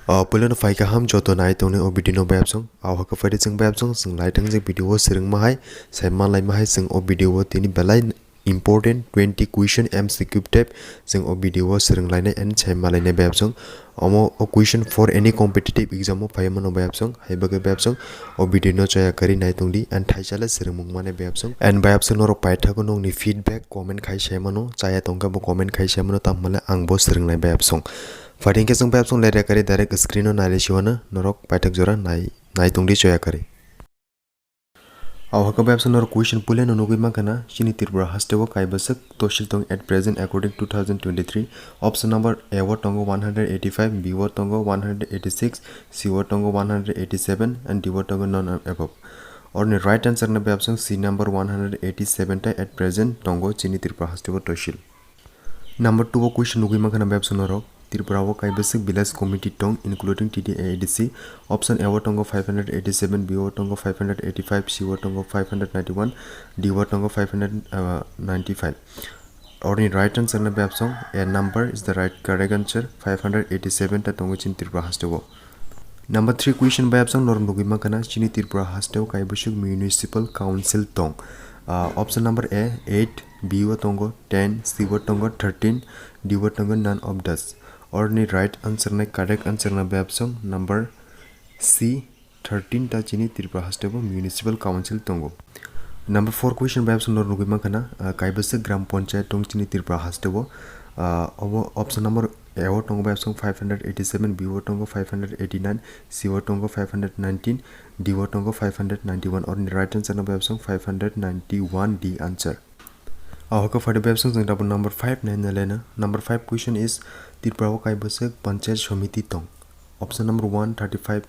Pulen faika ham joto nai tone obidino babsong awhaka fari jeng babsong jeng laitang jeng video sering mahai sai malai mahai jeng o video tini belai important 20 question MCQ type jeng o video sering lainai and sai malai ne babsong omo o question for any competitive exam o phaimano babsong haibaga babsong o video no chaya kari nai tongdi and thaisala sering mungmane babsong and babsong noro paithago nong ni feedback comment khai sai mano chaya tongka bo comment khai sai mano tammala angbo sering nai babsong Fading ke sung pep sung lere kare direct screen no nai shiwana norok paitak jora nai tungdi choya kare. Awhaka pep sung norok question pule no nugui makana Chini Tripura hasteo kaibwswk Tahsil tong at present according to 2023 option number A word tongo 185 B word tongo 186 C word tongo 187 and D word tongo none above. Or the right answer na pep sung C number 187 ta at present tongo Chini Tripura hasteo Tahsil. Number 2 question nugui makana pep sung norok Tripura kaibwswk village committee tong including TTAADC option A tongo 587 B tongo 585 C tongo 591 D tongo 595 or the right answer na option A number is the right correct answer 587 ta tongo Chini Tripura hasteo. Number 3 question by option norm nugima kana Chini Tripura hasteo kaibwswk municipal council tong option number A 8 B tongo 10 C tongo 13 D tongo none of those or the right answer na correct answer na option number C 13 ta Chini Tripura hasteo municipal council tongo. Number 4 question by option nor nugima kana kaibwswk gram panchayat tong Chini Tripura hasteo option number A tongo by option 587 B tongo 589 C tongo 519 D tongo 591 or the right answer na option 591 D answer. Awhaka fadi babsong jeng double number 5 9 lena. Number 5 question is Tripura kaibwswk panchayat samiti tong. Option number 1 35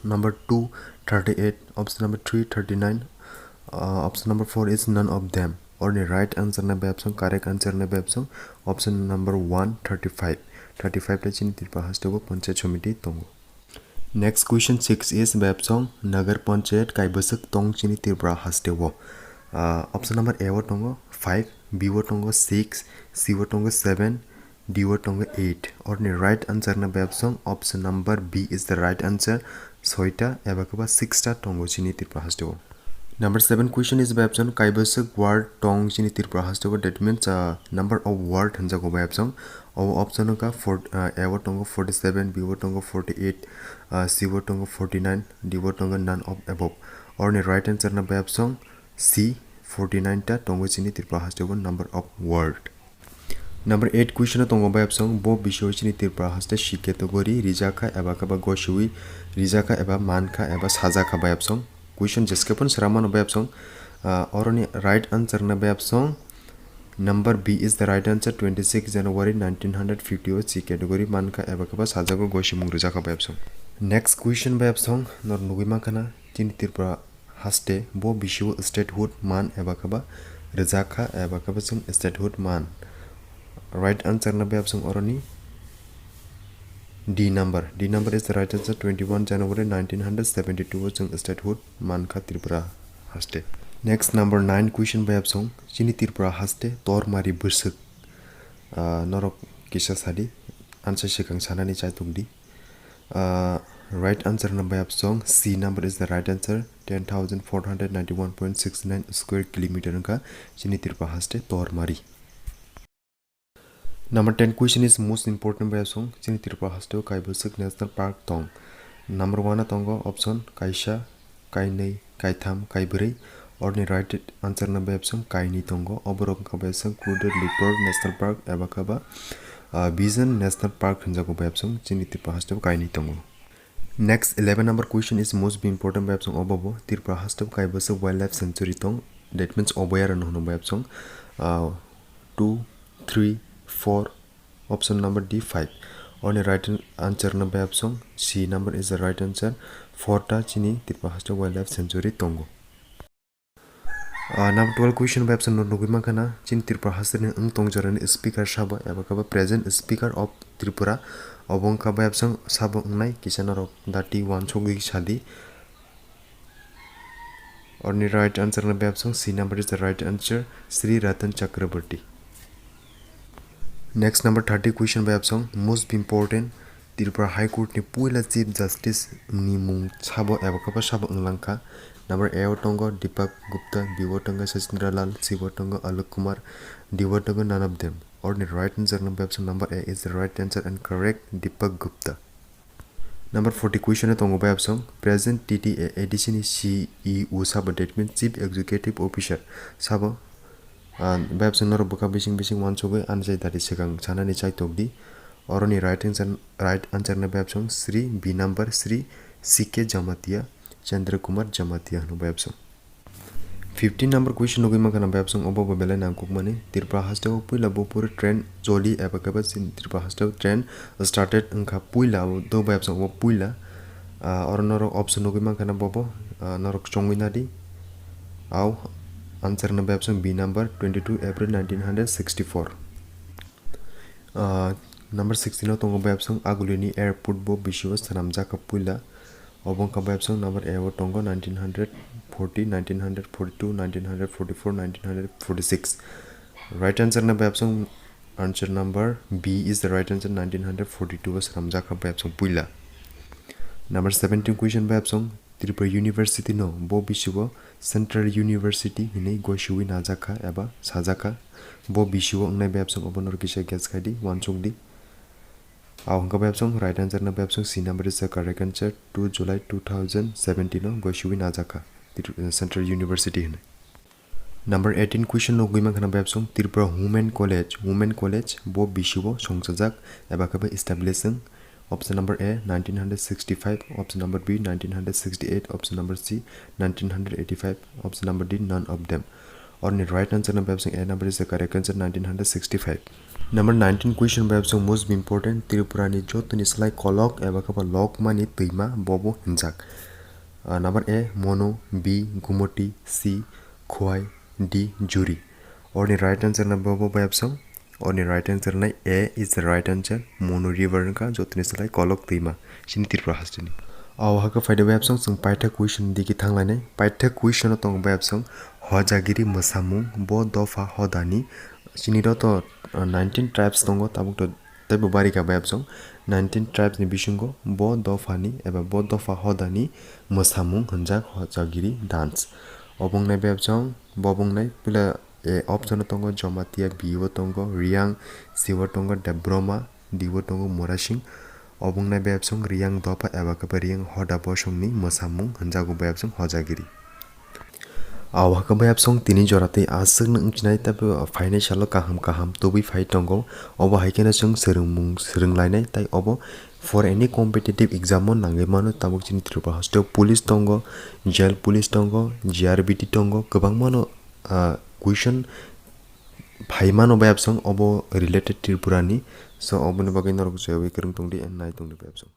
number 2 38 option number 3 39 option number 4 is none of them or the right answer na babsong correct answer na babsong option number 1 35 ta Chini Tripura hasteo panchayat samiti tong. Next question 6 is babsong Nagar panchayat kaibwswk tong Chini Tripura hasteo option number A tongo 5 B tongo 6 C tongo 7 D tongo 8 or the right answer na babsong option number B is the right answer 6 ta ebakaba 6 ta tongo Chini Tripura hasteo. Number 7 question is babsong kaibwswk word tong Chini Tripura hasteo that means number of word hanjago babsong option ka A tongo 47 B tongo 48 C tongo 49 D tongo none of above or the right answer na babsong C 49 ta tongo Chini Tripura hasteo number of word. Number 8 question tongo babsong bo bisio Chini Tripura haste shikategori rijak eba gosiwi rijak eba mankha eba sajak babsong question jeskapon sramano babsong oroni right answer na babsong number B is the right answer 26 January 1950 C category mankha eba sajago gosimung rijak babsong. Next question babsong nor nugima kana Chini Tripura haste bo bisio statehood man eba rijak eba sung statehood man. Right answer na babsong oroni D number is the right answer 21 January 1972 jeng statehood mankha Tripura haste. Next number 9 question babsong Chini Tripura haste tormari bwswk norok kisa sadi answer sikang sanani chai tungdi right answer na babsong C number is the right answer 10,491.69 square kilometer ka Chini Tripura haste tormari. Number 10 question is most important babsong Chini Tripura hasteo kaibwswk national park tong. Number 1 tongo option kaisa kainei kaitham kaibrei or the right answer na babsong kaini tongo oborok ka babsong included leopard national park eba bison national park hanjago babsong Chini Tripura hasteo kaini tongo. Next 11 number question is most important babsong obobo Tripura hasteo kaibwswk wildlife sanctuary tong that means oboyaran hono babsong 2 3 4 option number D 5 on the right answer na babsong C number is the right answer 4 ta Chini Tripura hasteo wildlife sanctuary tongo. Number 12 question babsong no nugima kana Chini Tripura hasteo wngtong jorani speaker sabo eba present speaker of Tripura obongka babsong sabo wngnai kisanarok dati wanchogi sadi or the right answer na babsong C number is the right answer Sri Ratan Chakraborty. Next number 30 question babsong most important Tripura High Court ni puila Chief Justice ni mung sabo eba kapa sabo unglangka. Number A tongo Deepak Gupta, B tongo Sachendra Lal, C tongo Alok Kumar, D tongo none of them. Or the right answer number A is the right answer and correct Deepak Gupta. Number 40 question tongo by option present TTAADC ni CEO sabo that means Chief Executive Officer sabo by option nor buka bising one chobe answer that is sekang chana ni chai tokdi or ni right answer na by option Sri B number Sri CK Jamatia Chandra Kumar Jamatia no by option 15 number question nogi makana by option obo Belai nangkuk mani Tripura hasteo puila buphuro train choli eba kabas in Tripura hasteo train started engka puila do by option obo puila or noro option nogi makana bobo norok chongwina di au answer na by option B number 22 April 1964 number 16 no tongo by option Aguli ni airport bo bisio swnamjakha puila obong ka by option number A tongo 1940 1942 1944 1946 right answer na by option answer number B is the right answer 1942 was swnamjakha by option puila number 17 question by option Tripura University no bo bisio Central University hinai gosiwi najak eba sajaka bo bisio wngnai by option obonor kisa guess khadi wansung di Aung by option right answer na by option C number is the correct answer 2 July 2017 no gosiwi najaka Central University hinai number 18 question no guima khana by option Tripura Women College bo bisio songsajak eba kabe establishing option number A 1965 option number B 1968 option number C 1985 option number D none of them or the right answer number option A number is the correct answer 1965 number 19 question by option most important Tripura ni jot ni slai kolok eba kapa lok mani tuima bobo hinjak number A mono B gumoti C khoi D juri or the right answer number by option or the right answer na A is the right answer mono river ka jotni salai kolok tuima sini Tripura hasteni aw ha ka faida by option sung paitha question diki thanglai nai paitha question tong by option hojagiri mosamung bo dofa hodani sini ro to 19 tribes tongo tabuk to taibo bari ka by option 19 tribes ni bisingo bo dofa ni eba bo dofa hodani mosamung hanjak hojagiri dance obong nai by option bobong nai pula A option tongo Jamatia B tongo Riang C tongo Debroma D tongo Morasing obong na by option Riang dopa eba ka Riang hoda bosong ni mosamung hanjago by option hojagiri aw ka by option tini jorate asung nang chinai ta financial kaham tobi fai tongo obo haikena sung serunglai tai obo for any competitive exam on nangai mano tabuk chini Tripura hasteo police tongo jail police tongo GRBT tongo gobang mano question phaimano by option obo related Tripura ni so obo ni bagai norok jewi kerung tongdi and nai tongdi by option